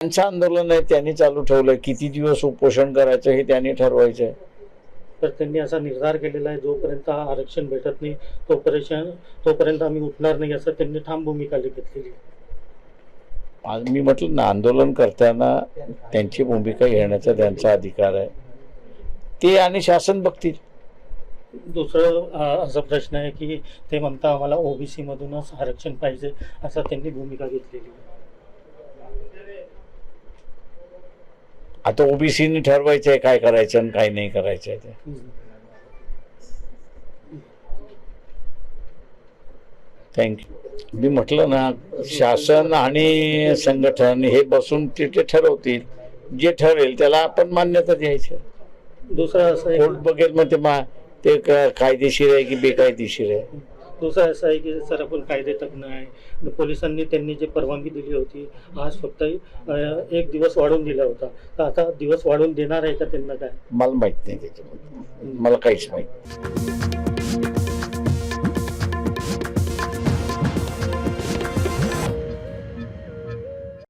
त्यांचं आंदोलन आहे, त्यांनी चालू ठेवलंय. किती दिवस उपोषण करायचं हे त्यांनी ठरवायचंय. तर त्यांनी असा निर्धार केलेला आहे, जोपर्यंत आरक्षण भेटत नाही तोपर्यंत आम्ही उठणार नाही, असं त्यांनी ठाम भूमिका घेतलेली आहे. आज मी म्हटलं ना, आंदोलन करताना त्यांची भूमिका घेण्याचा त्यांचा अधिकार आहे, ते आणि शासन बघतील. दुसरं असा प्रश्न आहे की ते म्हणता आम्हाला ओबीसी मधूनच आरक्षण पाहिजे, असं त्यांनी भूमिका घेतलेली आहे. आता ओबीसीने ठरवायचंय काय करायचं आणि काय नाही करायचंय ते. थँक्यू. मी म्हटलं ना, शासन आणि संघटन हे बसून तिथे ठरवतील. जे ठरेल त्याला आपण मान्यता द्यायची. दुसरं असं आहे कोर्ट बघेल मग ते कायदेशीर आहे की बेकायदेशीर आहे. दुसरं असं आहे की सर, आपण कायदे तज्ञ आहे. पोलिसांनी त्यांनी जे परवानगी दिली होती, आज फक्त 1 दिवस वाढवून दिला होता, तर आता दिवस वाढवून देणार आहे का त्यांना? काय मला माहित नाही त्याच्याबद्दल, मला काहीच माहित.